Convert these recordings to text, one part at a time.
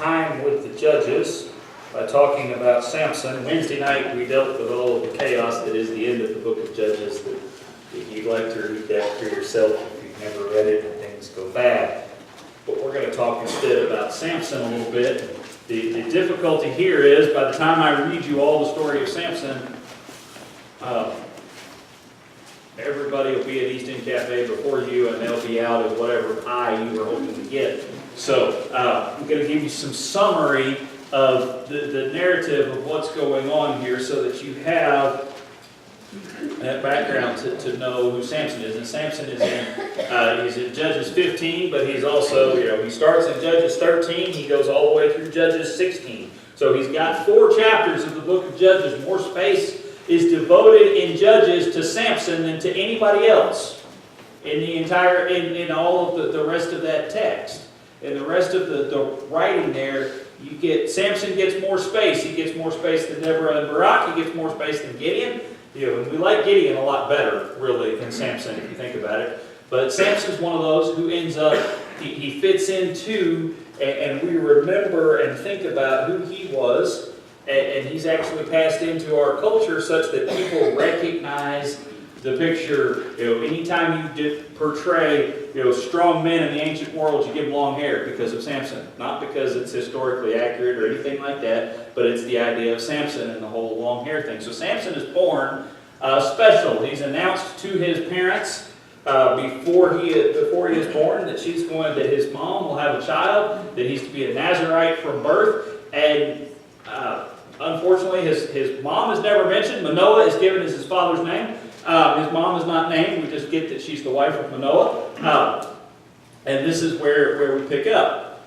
time with the judges by talking about Samson. Wednesday night we dealt with all of the chaos that is the end of the book of Judges. That you'd like to read that for yourself if you've never read it and things go bad. But we're going to talk instead about Samson a little bit. The difficulty here is, by the time I read you all the story of Samson, everybody will be at East End Cafe before you, and they'll be out of whatever pie you were hoping to get. So I'm going to give you some summary of the narrative of what's going on here so that you have that background to know who Samson is. And Samson is he's in Judges 15, but he's also, he starts in Judges 13, he goes all the way through Judges 16. So he's got 4 chapters of the book of Judges. More space is devoted in Judges to Samson than to anybody else in the entire, in all of the rest of that text. In the rest of the writing there, you get, Samson gets more space. He gets more space than Deborah and Barak. He gets more space than Gideon. And we like Gideon a lot better, really, than Samson, if you think about it. But Samson's one of those who ends up, he fits into, and we remember and think about who he was, and he's actually passed into our culture such that people recognize the picture. Anytime you portray, strong men in the ancient world, you give them long hair because of Samson. Not because it's historically accurate or anything like that, but it's the idea of Samson and the whole long hair thing. So Samson is born special. He's announced to his parents before he is born that his mom will have a child, that he's to be a Nazirite from birth, and unfortunately his mom is never mentioned. Manoah is given as his father's name. His mom is not named. We just get that she's the wife of Manoah. And this is where we pick up.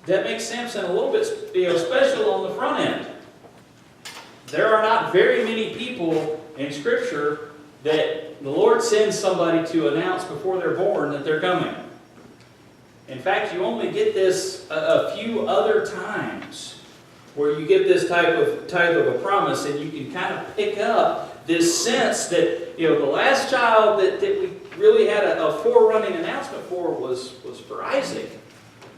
That makes Samson a little bit special on the front end. There are not very many people in Scripture that the Lord sends somebody to announce before they're born that they're coming. In fact, you only get this a few other times where you get this type of a promise, and you can kind of pick up this sense that the last child that we really had a forerunning announcement for was for Isaac.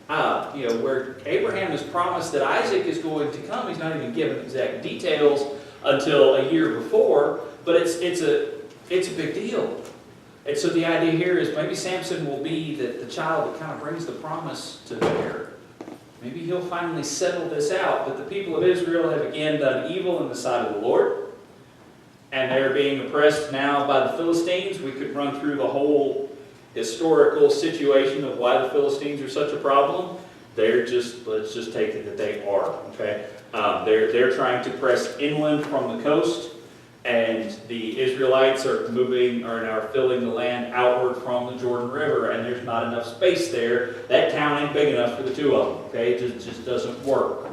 Where Abraham is promised that Isaac is going to come. He's not even given exact details until a year before, but it's a big deal. And so the idea here is maybe Samson will be the child that kind of brings the promise to bear. Maybe he'll finally settle this out. But the people of Israel have again done evil in the sight of the Lord. And they're being oppressed now by the Philistines. We could run through the whole historical situation of why the Philistines are such a problem. Let's just take it that they are. Okay, they're trying to press inland from the coast. And the Israelites are now filling the land outward from the Jordan River, and there's not enough space there. That town ain't big enough for the two of them. Okay, it just doesn't work.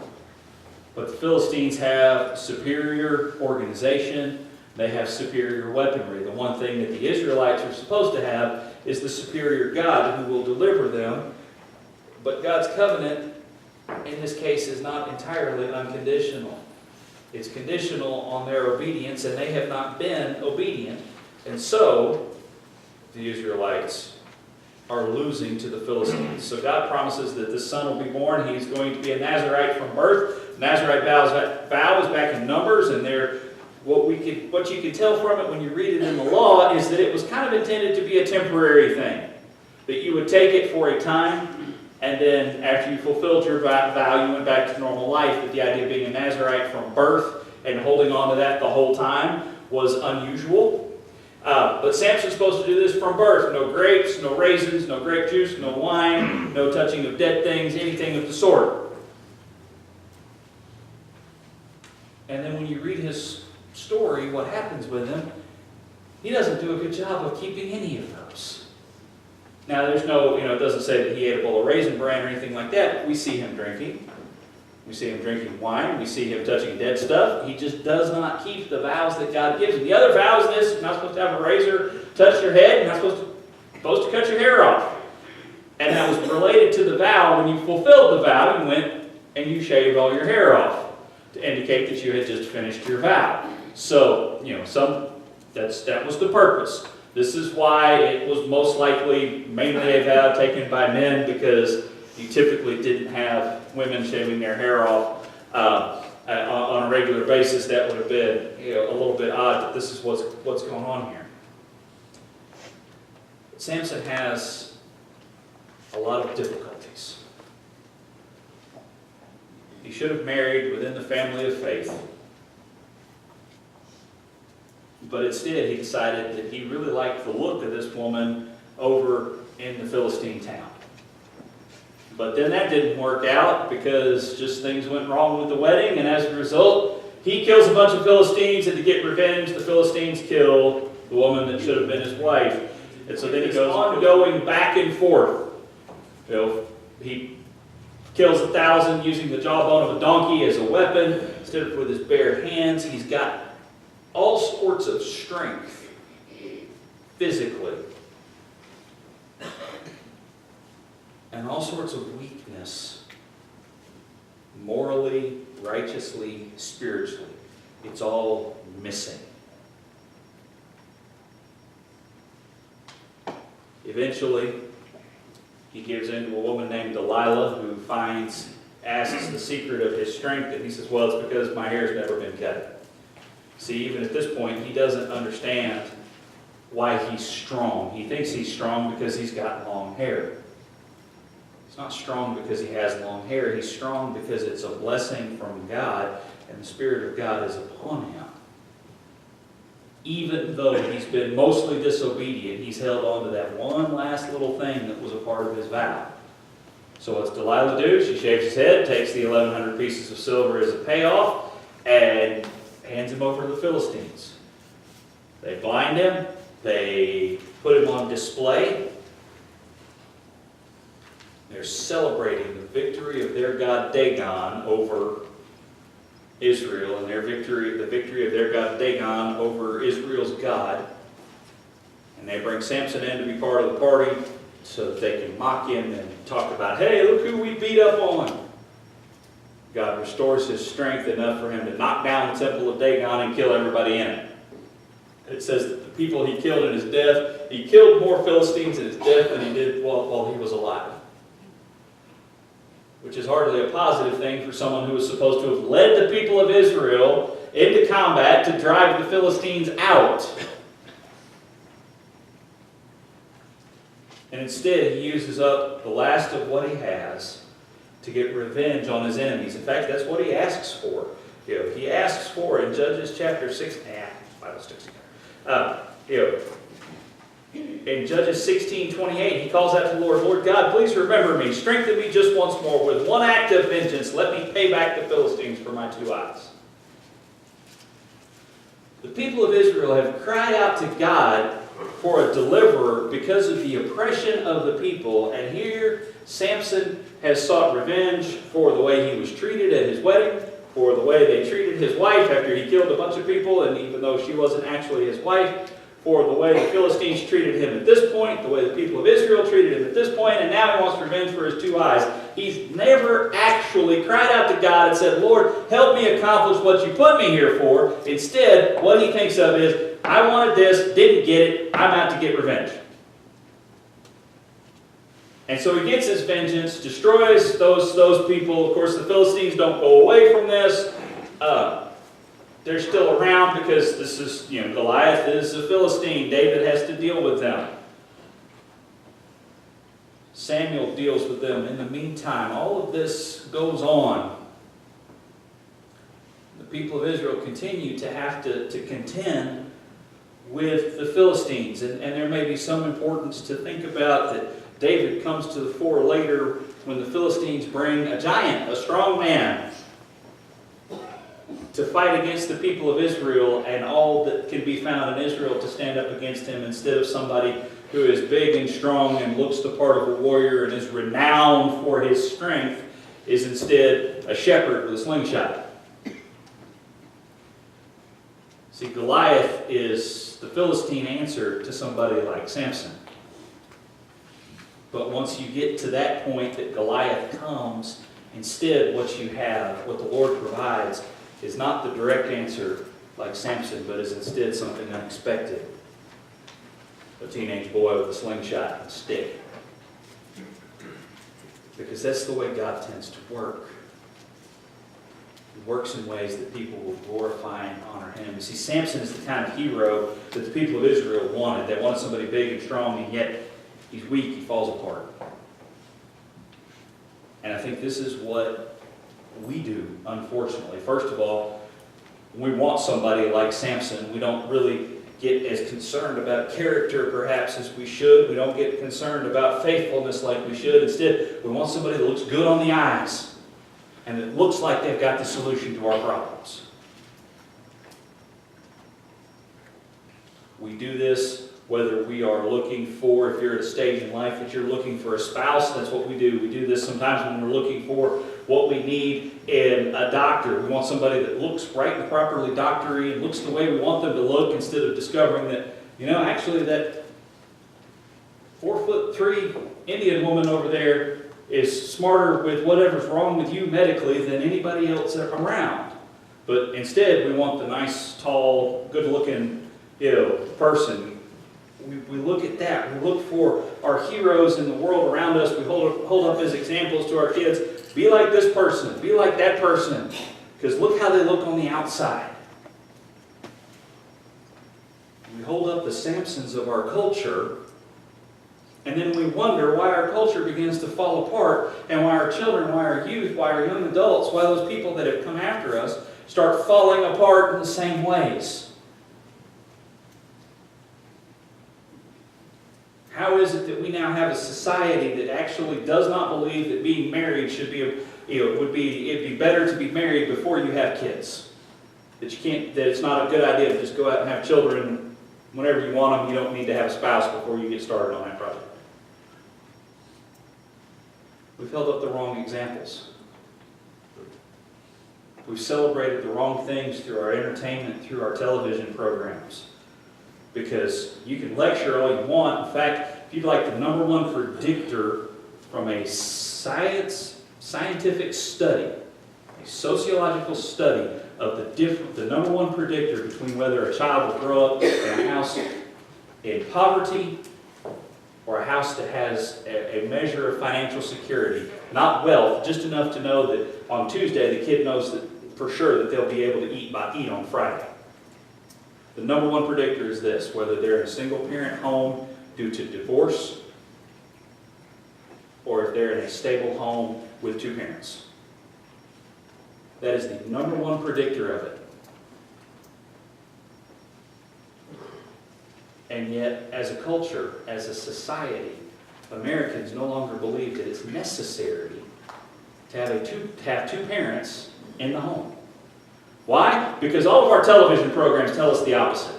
But the Philistines have superior organization. They have superior weaponry. The one thing that the Israelites are supposed to have is the superior God who will deliver them. But God's covenant, in this case, is not entirely unconditional. It's conditional on their obedience, and they have not been obedient. And so, the Israelites are losing to the Philistines. So God promises that this son will be born. He's going to be a Nazirite from birth. Nazirite vow is back in Numbers, and what you can tell from it when you read it in the law is that it was kind of intended to be a temporary thing. That you would take it for a time, and then after you fulfilled your vow, you went back to normal life. But the idea of being a Nazirite from birth and holding on to that the whole time was unusual. But Samson's supposed to do this from birth. No grapes, no raisins, no grape juice, no wine, no touching of dead things, anything of the sort. And then when you read his story, what happens with him, he doesn't do a good job of keeping any of those. Now, there's no, it doesn't say that he ate a bowl of raisin bran or anything like that, but we see him drinking. We see him drinking wine. We see him touching dead stuff. He just does not keep the vows that God gives him. The other vows in this, you're not supposed to have a razor touch your head. You're not supposed to cut your hair off. And that was related to the vow. When you fulfilled the vow, you went and you shaved all your hair off to indicate that you had just finished your vow. So, that was the purpose. This is why it was most likely mainly a vow taken by men, because You typically didn't have women shaving their hair off on a regular basis. That would have been, a little bit odd, but this is what's going on here. Samson has a lot of difficulties. He should have married within the family of faith. But instead, he decided that he really liked the look of this woman over in the Philistine town. But then that didn't work out because just things went wrong with the wedding, and as a result, he kills a bunch of Philistines, and to get revenge, the Philistines kill the woman that should have been his wife. And so then he goes on going back and forth. He kills 1,000 using the jawbone of a donkey as a weapon instead of with his bare hands. He's got all sorts of strength physically and all sorts of weakness morally, righteously, spiritually. It's all missing. Eventually, he gives in to a woman named Delilah who asks the secret of his strength, and he says, well, it's because my hair's never been cut. See, even at this point, he doesn't understand why he's strong. He thinks he's strong because he's got long hair. He's not strong because he has long hair. He's strong because it's a blessing from God, and the Spirit of God is upon him. Even though he's been mostly disobedient, he's held on to that one last little thing that was a part of his vow. So what's Delilah do? She shaves his head, takes the 1,100 pieces of silver as a payoff, and hands him over to the Philistines. They blind him. They put him on display. They're celebrating the victory of their god Dagon over Israel, and the victory of their god Dagon over Israel's God. And they bring Samson in to be part of the party so that they can mock him and talk about, hey, look who we beat up on. God restores his strength enough for him to knock down the temple of Dagon and kill everybody in it. It says that the people he killed in his death, he killed more Philistines in his death than he did while he was alive. Which is hardly a positive thing for someone who was supposed to have led the people of Israel into combat to drive the Philistines out. And instead, he uses up the last of what he has to get revenge on his enemies. In fact, that's what he asks for. He asks for in Judges chapter 6. Bible sticks here. In Judges 16:28, he calls out to the Lord, Lord God, please remember me. Strengthen me just once more. With one act of vengeance, let me pay back the Philistines for my 2 eyes. The people of Israel have cried out to God for a deliverer because of the oppression of the people. And here, Samson has sought revenge for the way he was treated at his wedding, for the way they treated his wife after he killed a bunch of people, and even though she wasn't actually his wife, for the way the Philistines treated him at this point, the way the people of Israel treated him at this point, and now he wants revenge for his 2 eyes. He's never actually cried out to God and said, Lord, help me accomplish what you put me here for. Instead, what he thinks of is, I wanted this, didn't get it, I'm out to get revenge. And so he gets his vengeance, destroys those people. Of course, the Philistines don't go away from this. They're still around because this is, Goliath is a Philistine. David has to deal with them. Samuel deals with them. In the meantime, all of this goes on. The people of Israel continue to have to contend with the Philistines. And there may be some importance to think about that David comes to the fore later when the Philistines bring a giant, a strong man, to fight against the people of Israel, and all that can be found in Israel to stand up against him instead of somebody who is big and strong and looks the part of a warrior and is renowned for his strength is instead a shepherd with a slingshot. See, Goliath is the Philistine answer to somebody like Samson. But once you get to that point that Goliath comes, instead what you have, what the Lord provides, is not the direct answer like Samson, but is instead something unexpected. A teenage boy with a slingshot and a stick. Because that's the way God tends to work. He works in ways that people will glorify and honor him. You see, Samson is the kind of hero that the people of Israel wanted. They wanted somebody big and strong, and yet he's weak, he falls apart. And I think this is what we do, unfortunately. First of all, when we want somebody like Samson, we don't really get as concerned about character perhaps as we should. We don't get concerned about faithfulness like we should. Instead, we want somebody that looks good on the eyes and that looks like they've got the solution to our problems. We do this whether we are looking for, if you're at a stage in life that you're looking for a spouse, that's what we do. We do this sometimes when we're looking for what we need in a doctor. We want somebody that looks right and properly doctory and looks the way we want them to look, instead of discovering that, actually that 4'3" Indian woman over there is smarter with whatever's wrong with you medically than anybody else around. But instead, we want the nice, tall, good-looking, person. We look at that. We look for our heroes in the world around us. We hold up as examples to our kids. Be like this person. Be like that person. Because look how they look on the outside. We hold up the Samsons of our culture, and then we wonder why our culture begins to fall apart, and why our children, why our youth, why our young adults, why those people that have come after us start falling apart in the same ways. How is it that we now have a society that actually does not believe that being married should be, it'd be better to be married before you have kids? That it's not a good idea to just go out and have children whenever you want them. You don't need to have a spouse before you get started on that project. We've held up the wrong examples. We've celebrated the wrong things through our entertainment, through our television programs. Because you can lecture all you want. In fact, if you'd like the number one predictor from a scientific study, a sociological study of the number one predictor between whether a child will grow up in a house in poverty or a house that has a measure of financial security, not wealth, just enough to know that on Tuesday the kid knows that for sure that they'll be able to eat on Friday. The number one predictor is this: whether they're in a single-parent home due to divorce, or if they're in a stable home with two parents. That is the number one predictor of it. And yet, as a culture, as a society, Americans no longer believe that it's necessary to have two parents in the home. Why? Because all of our television programs tell us the opposite.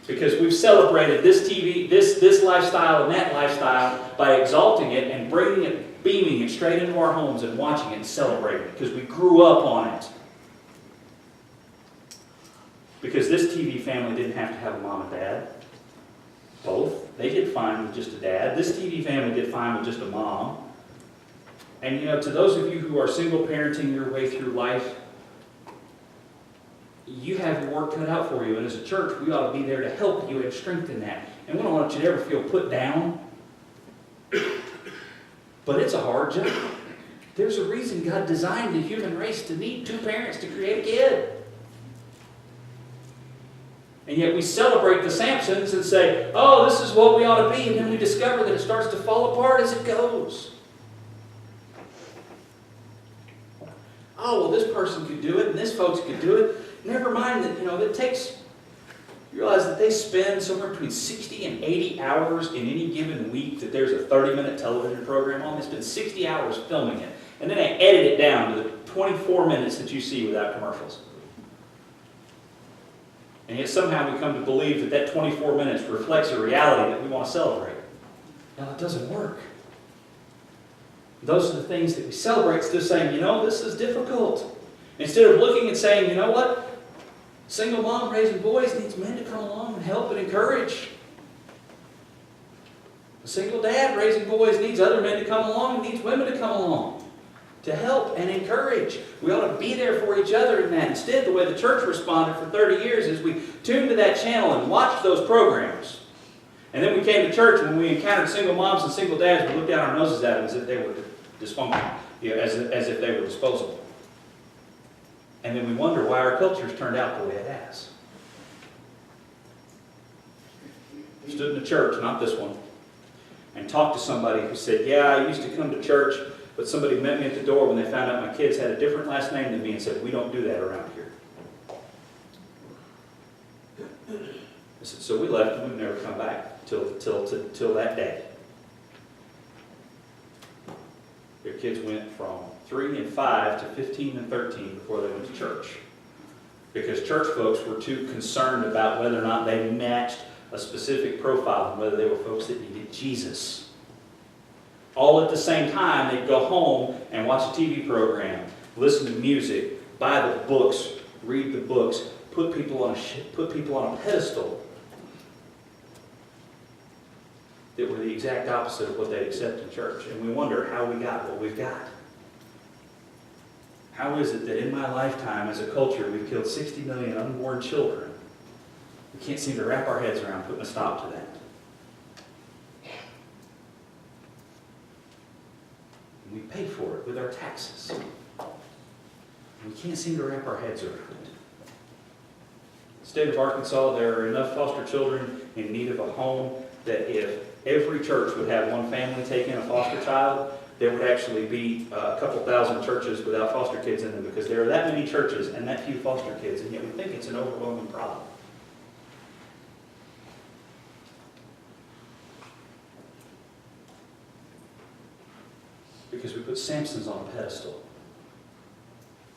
Because we've celebrated this TV, this lifestyle and that lifestyle by exalting it and bringing it, beaming it straight into our homes and watching it and celebrating it because we grew up on it. Because this TV family didn't have to have a mom and dad. Both. They did fine with just a dad. This TV family did fine with just a mom. And to those of you who are single parenting your way through life, you have your work cut out for you. And as a church, we ought to be there to help you and strengthen that. And we don't want you to ever feel put down. But it's a hard job. There's a reason God designed the human race to need two parents to create a kid. And yet we celebrate the Samsons and say, oh, this is what we ought to be. And then we discover that it starts to fall apart as it goes. Oh, well, this person could do it, and this folks could do it. Never mind that, it takes, you realize that they spend somewhere between 60 and 80 hours in any given week that there's a 30-minute television program on. They spend 60 hours filming it. And then they edit it down to the 24 minutes that you see without commercials. And yet somehow we come to believe that 24 minutes reflects a reality that we want to celebrate. Now, it doesn't work. Those are the things that we celebrate, instead of saying, this is difficult. Instead of looking and saying, you know what? Single mom raising boys needs men to come along and help and encourage. A single dad raising boys needs other men to come along and needs women to come along to help and encourage. We ought to be there for each other in that. Instead, the way the church responded for 30 years is we tuned to that channel and watched those programs. And then we came to church, when we encountered single moms and single dads, we looked down our noses at them as if they were dysfunctional, as if they were disposable. And then we wonder why our culture's turned out the way it has. I stood in a church, not this one, and talked to somebody who said, yeah, I used to come to church, but somebody met me at the door when they found out my kids had a different last name than me and said, we don't do that around here. I said, so we left and we've never come back till that day. Their kids went from 3 and 5 to 15 and 13 before they went to church. Because church folks were too concerned about whether or not they matched a specific profile and whether they were folks that needed Jesus. All at the same time, they'd go home and watch a TV program, listen to music, buy the books, read the books, put people on a pedestal that were the exact opposite of what they accept in church. And we wonder how we got what we've got. How is it that in my lifetime as a culture we've killed 60 million unborn children? We can't seem to wrap our heads around putting a stop to that. And we pay for it with our taxes. And we can't seem to wrap our heads around it. In the state of Arkansas, there are enough foster children in need of a home that if every church would have one family take in a foster child, there would actually be a couple thousand churches without foster kids in them, because there are that many churches and that few foster kids, and yet we think it's an overwhelming problem. Because we put Samsons on a pedestal.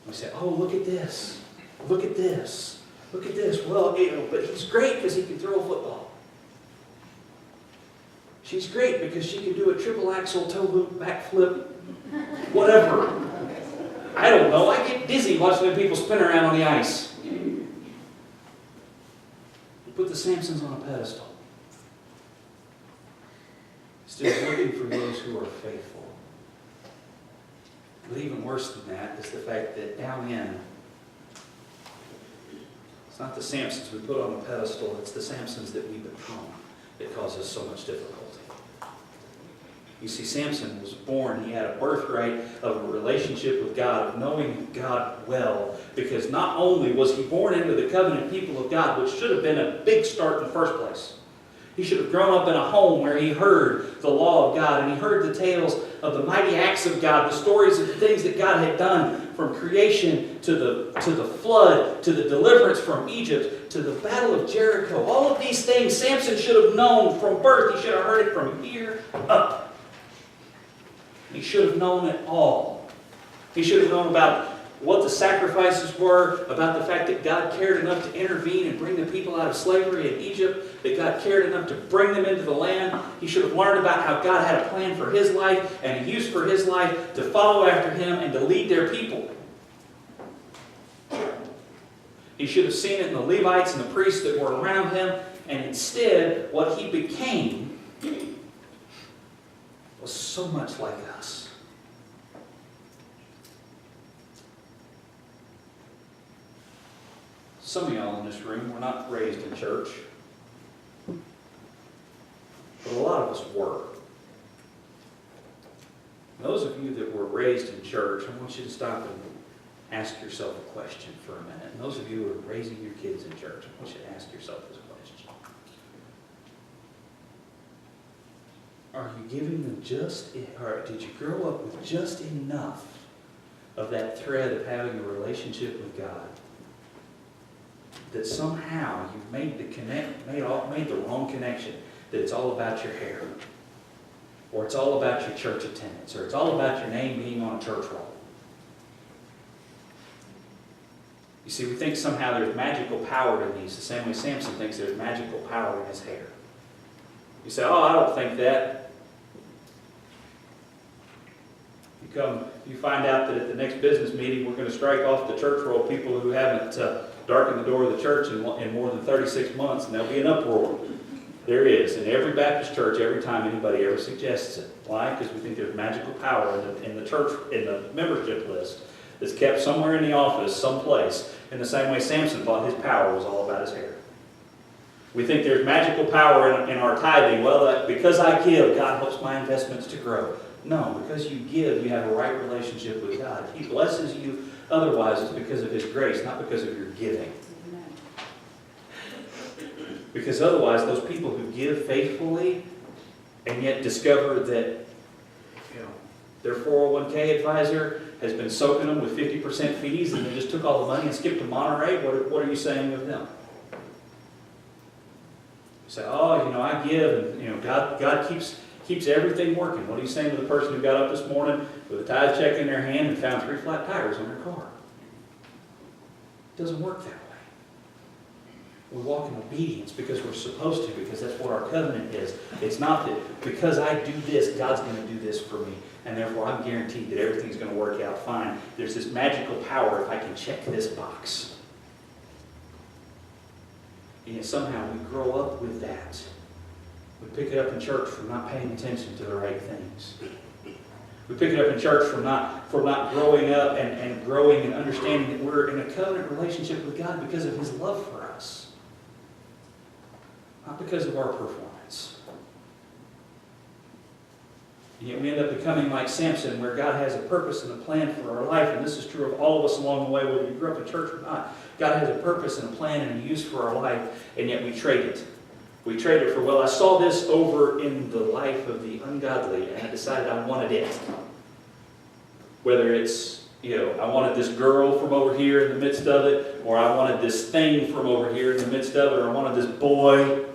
We say, oh, look at this. Look at this. Look at this. Well, but he's great because he can throw a football. She's great because she can do a triple axel toe loop, backflip, whatever. I don't know. I get dizzy watching them people spin around on the ice. You put the Samsons on a pedestal. Still looking for those who are faithful. But even worse than that is the fact that down in, it's not the Samsons we put on the pedestal, it's the Samsons that we become that causes so much difficulty. You see, Samson was born, he had a birthright of a relationship with God, of knowing God well, because not only was he born into the covenant people of God, which should have been a big start in the first place. He should have grown up in a home where he heard the law of God, and he heard the tales of the mighty acts of God, the stories of the things that God had done, from creation to the flood, to the deliverance from Egypt, to the battle of Jericho. All of these things Samson should have known from birth. He should have heard it from here up. He should have known it all. He should have known about what the sacrifices were, about the fact that God cared enough to intervene and bring the people out of slavery in Egypt, that God cared enough to bring them into the land. He should have learned about how God had a plan for his life and a use for his life to follow after him and to lead their people. He should have seen it in the Levites and the priests that were around him, and instead, what he became was so much like us. Some of y'all in this room were not raised in church, but a lot of us were. Those of you that were raised in church, I want you to stop and ask yourself a question for a minute. And those of you who are raising your kids in church, I want you to ask yourself this question. Are you giving them or did you grow up with just enough of that thread of having a relationship with God that somehow you've made the wrong connection, that it's all about your hair, or it's all about your church attendance, or it's all about your name being on a church roll? You see, we think somehow there's magical power in these, the same way Samson thinks there's magical power in his hair. You say, oh, I don't think that. You find out that at the next business meeting we're going to strike off the church roll people who haven't darkened the door of the church in more than 36 months, and there'll be an uproar. There is in every Baptist church every time anybody ever suggests it. Why? Because we think there's magical power in the church, in the membership list that's kept somewhere in the office, someplace, in the same way Samson thought his power was all about his hair. We think there's magical power in our tithing. Well, because I give, God helps my investments to grow. No, because you give, you have a right relationship with God. He blesses you. Otherwise, it's because of His grace, not because of your giving. Because otherwise, those people who give faithfully and yet discover that their 401k advisor has been soaking them with 50% fees and they just took all the money and skipped to Monterey, what are you saying of them? You say, oh, I give, and God keeps everything working. What are you saying to the person who got up this morning with a tithe check in their hand and found 3 flat tires on their car? It doesn't work that way. We walk in obedience because we're supposed to, because that's what our covenant is. It's not that because I do this, God's going to do this for me, and therefore I'm guaranteed that everything's going to work out fine. There's this magical power if I can check this box. And yet somehow we grow up with that. We pick it up in church from not paying attention to the right things. We pick it up in church from not growing up and growing and understanding that we're in a covenant relationship with God because of His love for us. Not because of our performance. And yet we end up becoming like Samson, where God has a purpose and a plan for our life. And this is true of all of us along the way, whether you grew up in church or not. God has a purpose and a plan and a use for our life, and yet we trade it. We trade it for, well, I saw this over in the life of the ungodly, and I decided I wanted it. Whether it's, I wanted this girl from over here in the midst of it, or I wanted this thing from over here in the midst of it, or I wanted this boy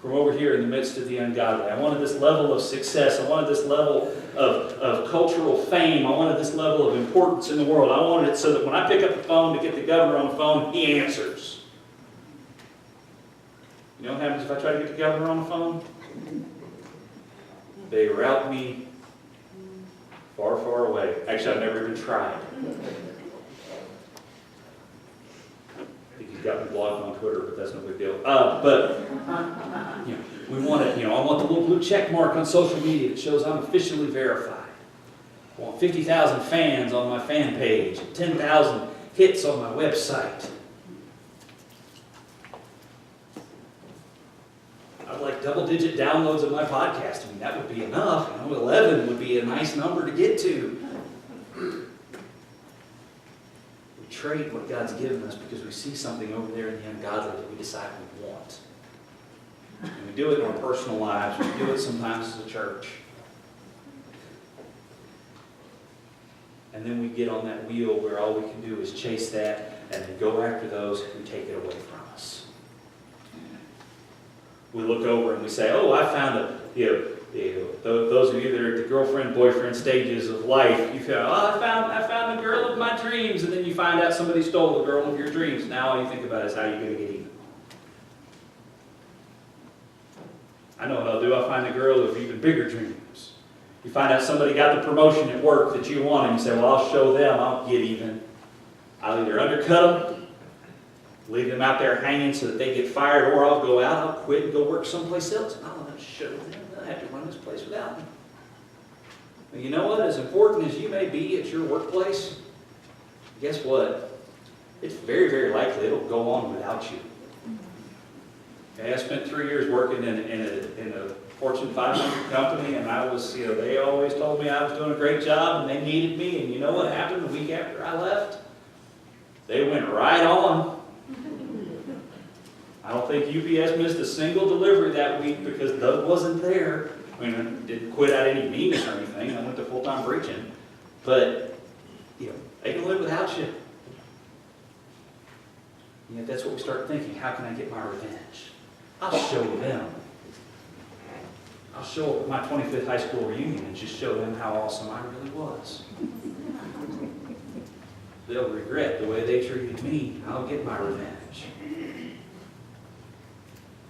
from over here in the midst of the ungodly. I wanted this level of success. I wanted this level of cultural fame. I wanted this level of importance in the world. I wanted it so that when I pick up the phone to get the governor on the phone, he answers. You know what happens if I try to get the governor on the phone? They route me far, far away. Actually, I've never even tried. I think he's got me blocked on Twitter, but that's no big deal. We want it. I want the little blue check mark on social media that shows I'm officially verified. I want 50,000 fans on my fan page, 10,000 hits on my website. I'd like double-digit downloads of my podcast. That would be enough. 11 would be a nice number to get to. We trade what God's given us because we see something over there in the ungodly that we decide we want. And we do it in our personal lives. We do it sometimes as a church. And then we get on that wheel where all we can do is chase that and then go after those who take it away from us. We look over and we say, oh, I found those of you that are at the girlfriend-boyfriend stages of life, you feel, oh, I found the girl of my dreams, and then you find out somebody stole the girl of your dreams. Now all you think about is how you're going to get even. I know what I'll do. I'll find the girl of even bigger dreams. You find out somebody got the promotion at work that you want, and you say, well, I'll show them. I'll get even. I'll either undercut them, leave them out there hanging so that they get fired, or I'll go out, I'll quit and go work someplace else. And I'll show them. I have to run this place without me. And you know what? As important as you may be at your workplace, guess what? It's very, very likely it'll go on without you. Okay, I spent 3 years working in a Fortune 500 company, and I was, they always told me I was doing a great job, and they needed me. And you know what happened the week after I left? They went right on. I don't think UPS missed a single delivery that week because Doug wasn't there. I didn't quit out any meanness or anything. I went to full-time preaching. But, they can live without you. And yet that's what we start thinking. How can I get my revenge? I'll show them. I'll show up at my 25th high school reunion and just show them how awesome I really was. They'll regret the way they treated me. I'll get my revenge.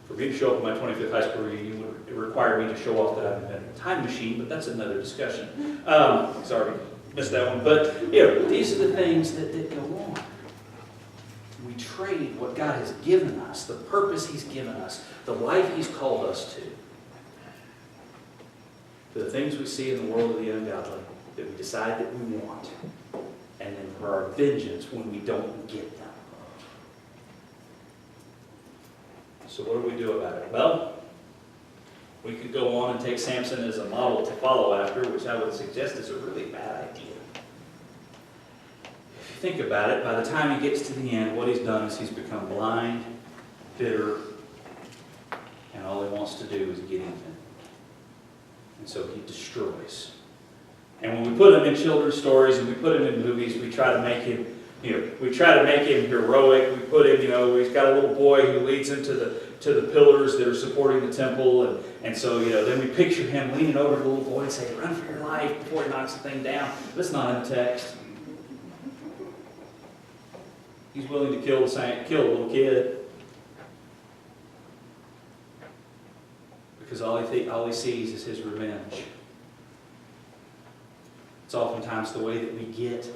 For me to show up at my 25th high school reunion would require me to show off that I've invented a time machine, but that's another discussion. Sorry, missed that one. But these are the things that go on. We trade what God has given us, the purpose He's given us, the life He's called us to, for the things we see in the world of the ungodly that we decide that we want, and then for our vengeance when we don't get them. So what do we do about it? Well, we could go on and take Samson as a model to follow after, which I would suggest is a really bad idea. If you think about it, by the time he gets to the end, what he's done is he's become blind, bitter, and all he wants to do is get even. And so he destroys. And when we put him in children's stories and we put him in movies, we try to make him, we try to make him heroic. We put him, he's got a little boy who leads him to the pillars that are supporting the temple. And so, then we picture him leaning over to the little boy and saying, run for your life before he knocks the thing down. That's not in the text. He's willing to kill a little kid. Because all he sees is his revenge. It's oftentimes the way that we get.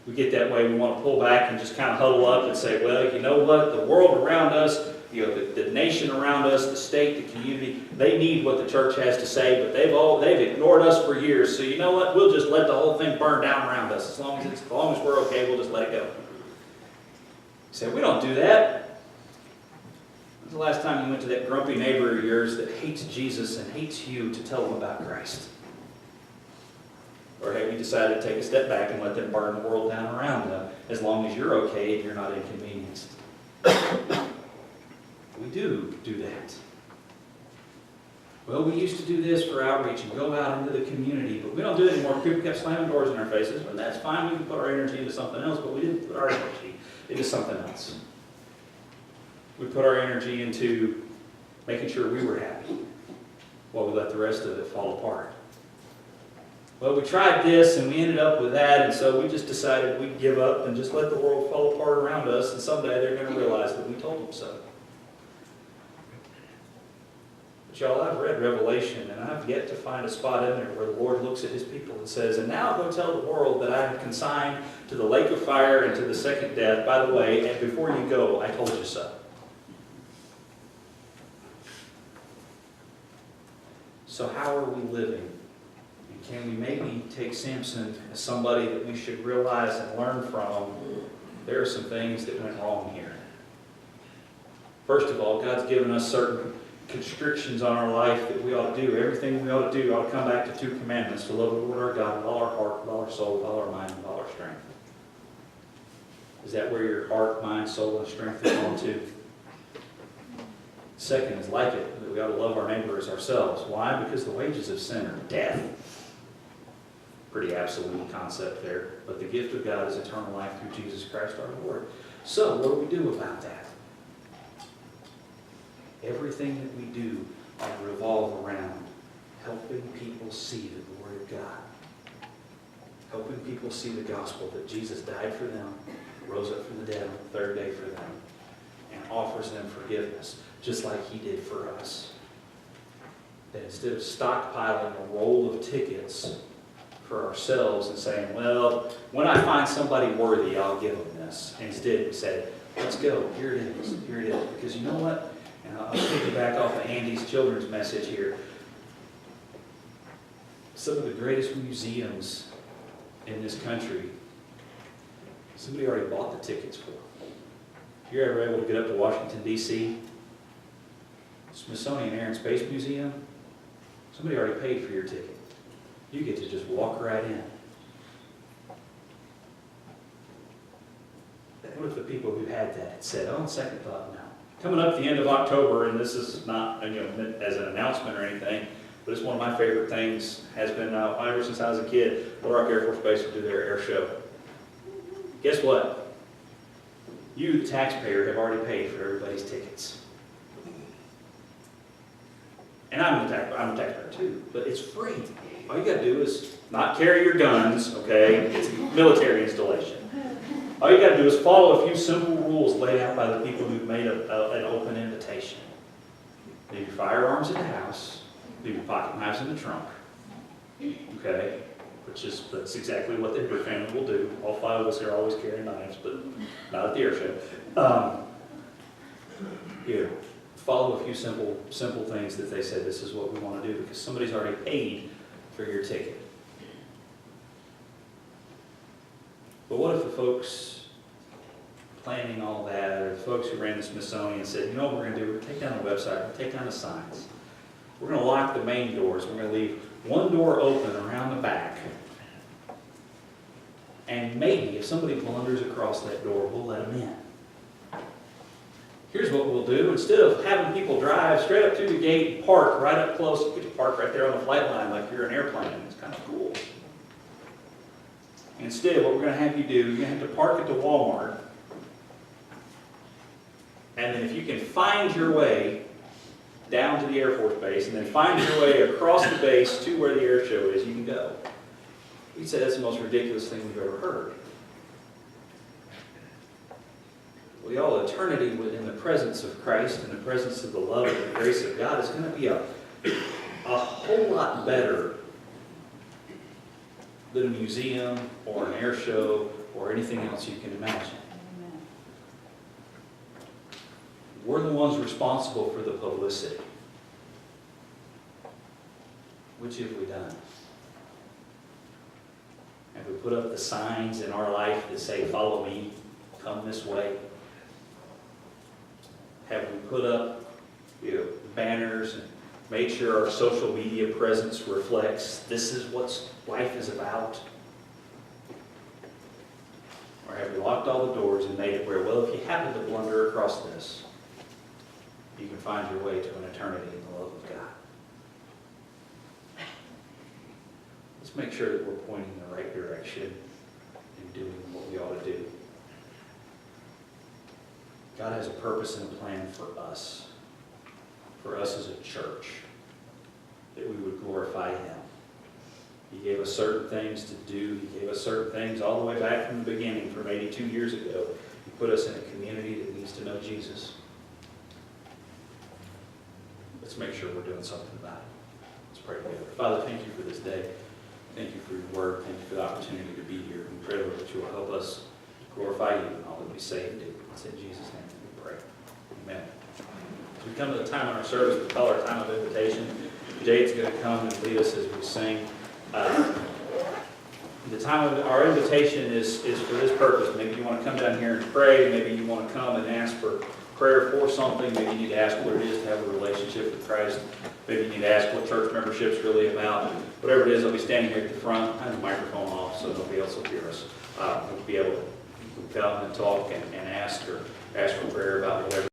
We get that way. We want to pull back and just kind of huddle up and say, well, you know what? The world around us, the nation around us, the state, the community, they need what the church has to say, but they've ignored us for years. So you know what? We'll just let the whole thing burn down around us. As long as we're okay, we'll just let it go. You say, we don't do that. When's the last time you went to that grumpy neighbor of yours that hates Jesus and hates you to tell them about Christ? Or have you decided to take a step back and let them burn the world down around them as long as you're okay and you're not inconvenienced? We do that. Well, we used to do this for outreach and go out into the community, but we don't do it anymore. People kept slamming doors in our faces, and that's fine. We can put our energy into something else, but we didn't put our energy into something else. We put our energy into making sure we were happy while we let the rest of it fall apart. Well, we tried this and we ended up with that, and so we just decided we'd give up and just let the world fall apart around us, and someday they're going to realize that we told them so. But y'all, I've read Revelation, and I've yet to find a spot in there where the Lord looks at his people and says, and now go tell the world that I have consigned to the lake of fire and to the second death. By the way, and before you go, I told you so. So how are we living? Can we maybe take Samson as somebody that we should realize and learn from? There are some things that went wrong here. First of all, God's given us certain constrictions on our life that we ought to do. Everything we ought to do ought to come back to two commandments: to love the Lord our God with all our heart, with all our soul, with all our mind, with all our strength. Is that where your heart, mind, soul, and strength is on to? Second is like it, that we ought to love our neighbor as ourselves. Why? Because the wages of sin are death. Pretty absolute concept there. But the gift of God is eternal life through Jesus Christ our Lord. So, what do we do about that? Everything that we do ought to revolve around helping people see the glory of God. Helping people see the gospel, that Jesus died for them, rose up from the dead on the third day for them, and offers them forgiveness, just like he did for us. That instead of stockpiling a roll of tickets for ourselves and saying, well, when I find somebody worthy, I'll give them this. Instead, we said, let's go. Here it is. Here it is. Because you know what? And I'll piggyback off of Andy's children's message here. Some of the greatest museums in this country, somebody already bought the tickets for. You're ever able to get up to Washington, D.C., Smithsonian Air and Space Museum, somebody already paid for your ticket. You get to just walk right in. What if the people who had that had said, on second thought, no. Coming up at the end of October, and this is not meant as an announcement or anything, but it's one of my favorite things, has been ever since I was a kid. Little Rock Air Force Base will do their air show. Guess what? You, the taxpayer, have already paid for everybody's tickets. And I'm a taxpayer too, but it's free. All you got to do is not carry your guns, okay? It's a military installation. All you got to do is follow a few simple rules laid out by the people who've made an open invitation. Leave your firearms in the house. Leave your pocket knives in the trunk. Okay? That's exactly what the Hibbert family will do. All five of us here always carry knives, but not at the air show. Here, follow a few simple things that they say this is what we want to do, because somebody's already paid for your ticket. But what if the folks planning all that, or the folks who ran the Smithsonian said, you know what we're going to do? We're going to take down the website, we're going to take down the signs. We're going to lock the main doors. We're going to leave one door open around the back. And maybe if somebody blunders across that door, we'll let them in. Here's what we'll do. Instead of having people drive straight up to the gate, park right up close, you get to park right there on the flight line like you're an airplane. It's kind of cool. Instead, what we're going to have you do, you're going to have to park at the Walmart. And then if you can find your way down to the Air Force Base, and then find your way across the base to where the air show is, you can go. We said that's the most ridiculous thing we've ever heard. Well, y'all, eternity in the presence of Christ, in the presence of the love and the grace of God, is going to be a whole lot better than a museum or an air show or anything else you can imagine. We're the ones responsible for the publicity. Which have we done? Have we put up the signs in our life that say, follow me, come this way? Have we put up banners and made sure our social media presence reflects this is what life is about? Or have we locked all the doors and made it where, well, if you happen to blunder across this, you can find your way to an eternity in the love of God? Let's make sure that we're pointing in the right direction and doing what we ought to do. God has a purpose and a plan for us as a church, that we would glorify Him. He gave us certain things to do. He gave us certain things all the way back from the beginning, from 82 years ago. He put us in a community that needs to know Jesus. Let's make sure we're doing something about it. Let's pray together. Father, thank you for this day. Thank you for your word. Thank you for the opportunity to be here. We pray, Lord, that you will help us glorify you in all that we say and do. It's in Jesus' name we pray. Amen. As we come to the time in our service, we call our time of invitation. Jade's going to come and lead us as we sing. The time of our invitation is for this purpose. Maybe you want to come down here and pray. Maybe you want to come and ask for prayer for something. Maybe you need to ask what it is to have a relationship with Christ. Maybe you need to ask what church membership is really about. Whatever it is, I'll be standing here at the front. I have the microphone off so nobody else will hear us. We'll be able to come and talk and ask for prayer about whatever.